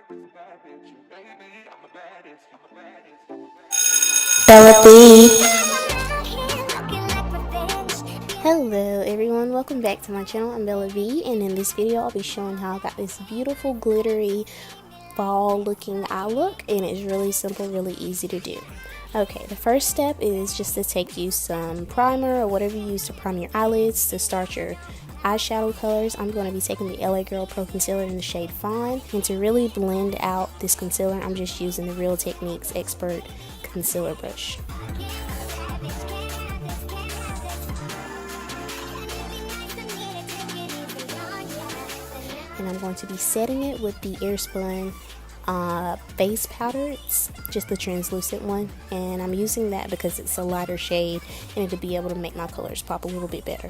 Hello everyone, welcome back to my channel. I'm Bella V, and in this video I'll be showing how I got this beautiful glittery fall looking eye look, and it's really simple, really easy to do. Okay, the first step is just to take you some primer or whatever you use to prime your eyelids to start your eyeshadow colors. I'm going to be taking the LA Girl Pro Concealer in the shade Fawn, and to really blend out this concealer I'm just using the Real Techniques Expert Concealer Brush. And I'm going to be setting it with the Airspun base powder. It's just the translucent one, and I'm using that because it's a lighter shade and it'll be able to make my colors pop a little bit better.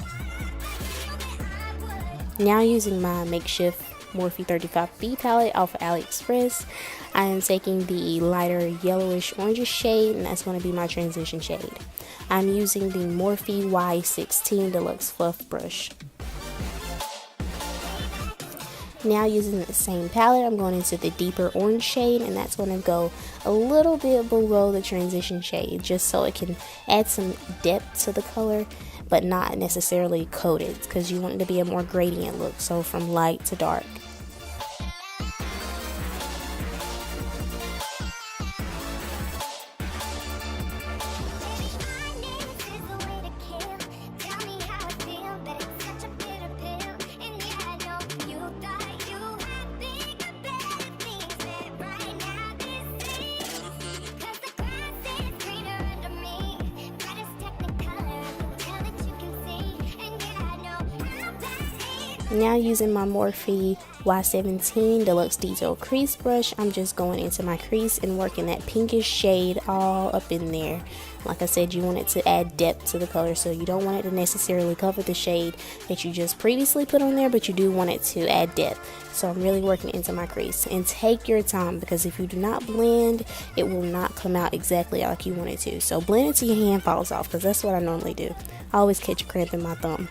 Now, using my makeshift Morphe 35B palette off of AliExpress, I am taking the lighter yellowish orangish shade, and that's going to be my transition shade. I'm using the Morphe Y16 Deluxe Fluff Brush. Now, using the same palette, I'm going into the deeper orange shade, and that's going to go a little bit below the transition shade, just so it can add some depth to the color, but not necessarily coated, because you want it to be a more gradient look, so from light to dark. Now, using my Morphe Y17 Deluxe Detail Crease Brush, I'm just going into my crease and working that pinkish shade all up in there. Like I said, you want it to add depth to the color, so you don't want it to necessarily cover the shade that you just previously put on there, but you do want it to add depth. So I'm really working into my crease. And take your time, because if you do not blend, it will not come out exactly like you want it to. So blend it till your hand falls off, because that's what I normally do. I always catch a cramp in my thumb.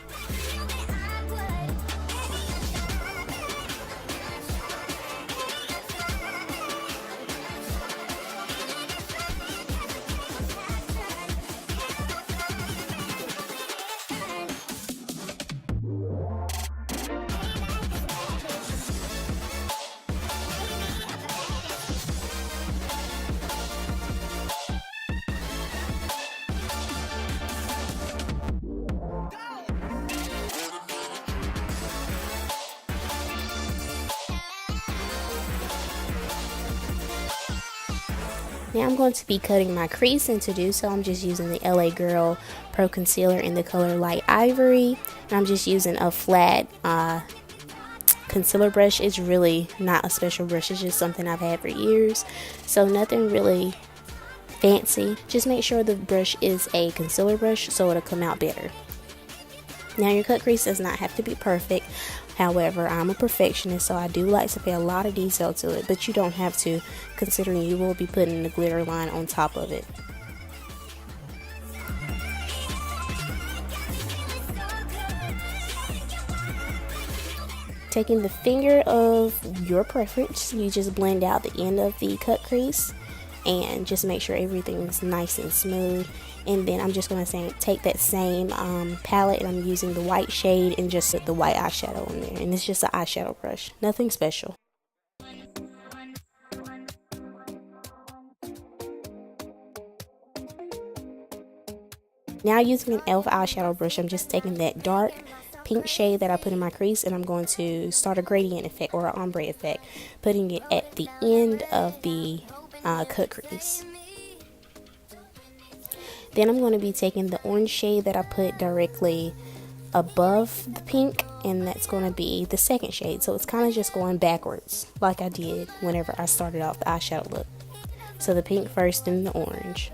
Now I'm going to be cutting my crease, and to do so I'm just using the LA Girl Pro Concealer in the color Light Ivory, and I'm just using a flat concealer brush. It's really not a special brush, it's just something I've had for years, so nothing really fancy. Just make sure the brush is a concealer brush so it'll come out better. Now, your cut crease does not have to be perfect. However, I'm a perfectionist, so I do like to pay a lot of detail to it, but you don't have to, considering you will be putting the glitter line on top of it. Taking the finger of your preference, you just blend out the end of the cut crease and just make sure everything's nice and smooth. And then I'm just going to take that same palette, and I'm using the white shade and just put the white eyeshadow on there. And it's just an eyeshadow brush, nothing special. Now, using an E.L.F eyeshadow brush, I'm just taking that dark pink shade that I put in my crease, and I'm going to start a gradient effect or an ombre effect, putting it at the end of the cut crease. Then I'm going to be taking the orange shade that I put directly above the pink, and that's going to be the second shade. So it's kind of just going backwards like I did whenever I started off the eyeshadow look. So the pink first and the orange.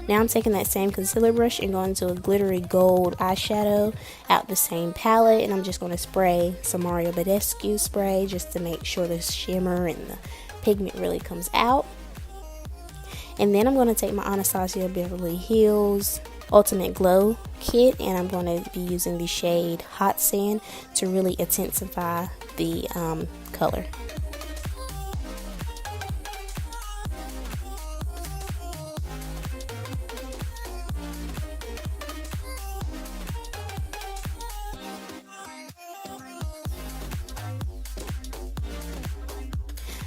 Now I'm taking that same concealer brush and going to a glittery gold eyeshadow out the same palette, and I'm just going to spray some Mario Badescu spray just to make sure the shimmer and the pigment really comes out. And then I'm going to take my Anastasia Beverly Hills Ultimate Glow Kit, and I'm going to be using the shade Hot Sand to really intensify the color.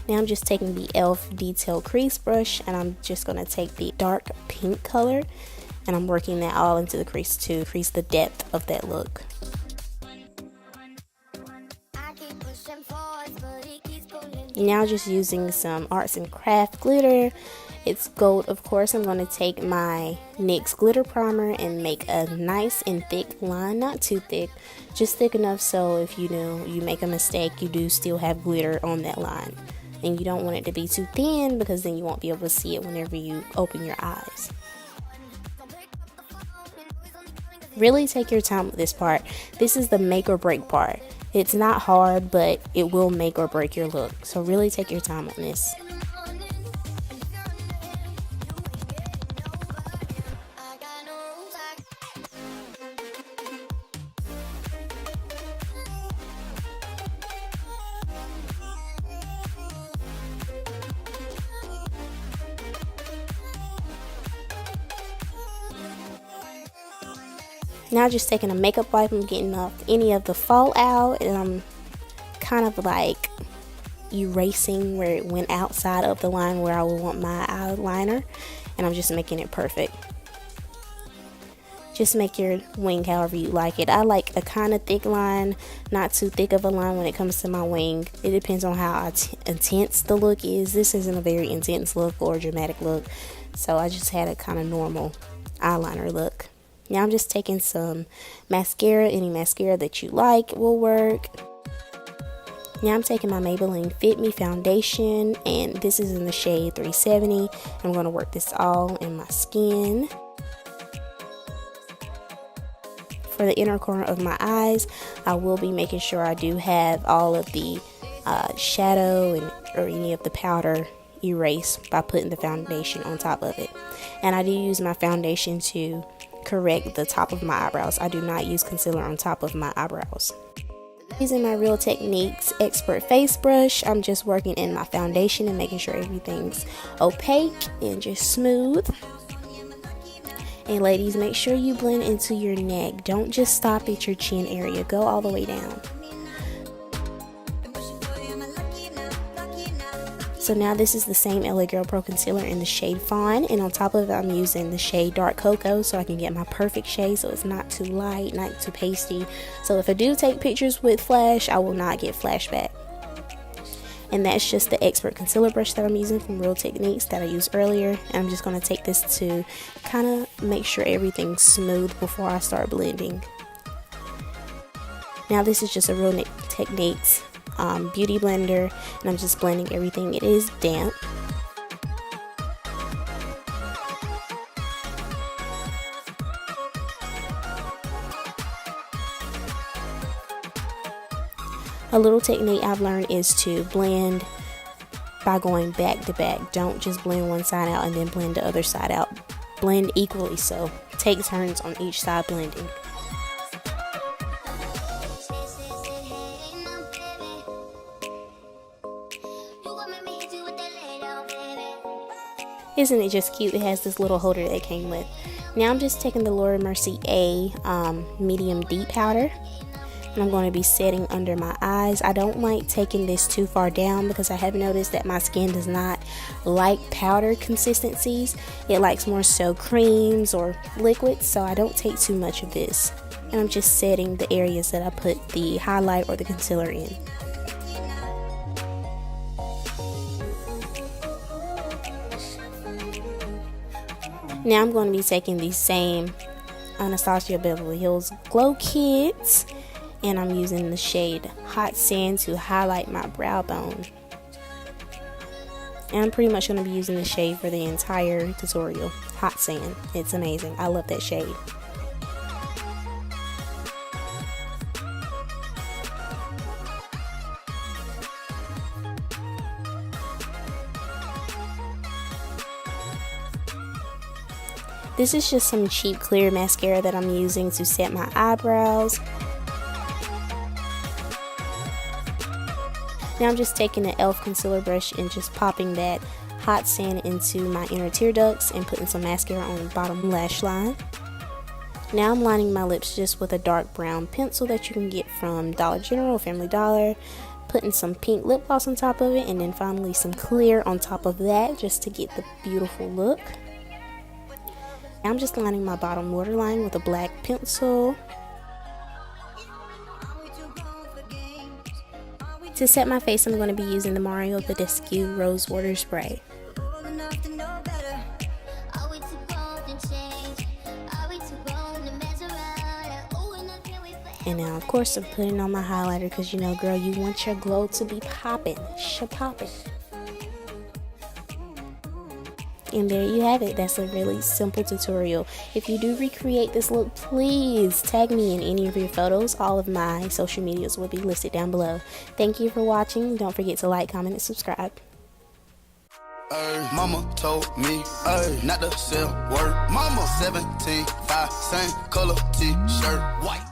Now I'm just taking the E.L.F. Detail Crease Brush, and I'm just going to take the dark pink color, and I'm working that all into the crease to increase the depth of that look. Now just using some Arts and Craft glitter. It's gold, of course. I'm going to take my NYX glitter primer and make a nice and thick line. Not too thick, just thick enough so if you make a mistake, you do still have glitter on that line. And you don't want it to be too thin, because then you won't be able to see it whenever you open your eyes. Really take your time with this part. This is the make or break part. It's not hard, but it will make or break your look. So really take your time on this. Now just taking a makeup wipe, I'm getting off any of the fallout, and I'm kind of like erasing where it went outside of the line where I would want my eyeliner, and I'm just making it perfect. Just make your wing however you like it. I like a kind of thick line, not too thick of a line when it comes to my wing. It depends on how intense the look is. This isn't a very intense look or dramatic look, so I just had a kind of normal eyeliner look. Now I'm just taking some mascara. Any mascara that you like will work. Now I'm taking my Maybelline Fit Me Foundation, and this is in the shade 370. I'm going to work this all in my skin. For the inner corner of my eyes, I will be making sure I do have all of the shadow or any of the powder erased by putting the foundation on top of it. And I do use my foundation to correct the top of my eyebrows. I do not use concealer on top of my eyebrows. Using my Real Techniques Expert Face Brush, I'm just working in my foundation and making sure everything's opaque and just smooth. And ladies, make sure you blend into your neck. Don't just stop at your chin area. Go all the way down. So now this is the same LA Girl Pro Concealer in the shade Fawn, and on top of it I'm using the shade Dark Cocoa so I can get my perfect shade, so it's not too light, not too pasty. So if I do take pictures with flash, I will not get flashback. And that's just the Expert Concealer Brush that I'm using from Real Techniques that I used earlier. And I'm just going to take this to kind of make sure everything's smooth before I start blending. Now this is just a Real Techniques beauty blender, and I'm just blending everything. It is damp. A little technique I've learned is to blend by going back to back. Don't just blend one side out and then blend the other side out. Blend equally, so take turns on each side blending. Isn't it just cute? It has this little holder that it came with. Now I'm just taking the Laura Mercier medium deep powder, and I'm going to be setting under my eyes. I don't like taking this too far down because I have noticed that my skin does not like powder consistencies. It likes more so creams or liquids, so I don't take too much of this. And I'm just setting the areas that I put the highlight or the concealer in. Now I'm going to be taking the same Anastasia Beverly Hills Glow Kit, and I'm using the shade Hot Sand to highlight my brow bone. And I'm pretty much going to be using the shade for the entire tutorial. Hot Sand. It's amazing. I love that shade. This is just some cheap clear mascara that I'm using to set my eyebrows. Now I'm just taking an E.L.F. concealer brush and just popping that hot sand into my inner tear ducts and putting some mascara on the bottom lash line. Now I'm lining my lips just with a dark brown pencil that you can get from Dollar General or Family Dollar. Putting some pink lip gloss on top of it, and then finally some clear on top of that just to get the beautiful look. Now I'm just lining my bottom waterline with a black pencil. To set my face, I'm going to be using the Mario Badescu Rose Water Spray. And now, of course, I'm putting on my highlighter because, you know, girl, you want your glow to be popping. Popping. And there you have it. That's a really simple tutorial. If you do recreate this look, please tag me in any of your photos. All of my social medias will be listed down below. Thank you for watching. Don't forget to like, comment, and subscribe. Mama told me not to sell word. Mama 17, 5, same color t-shirt, white.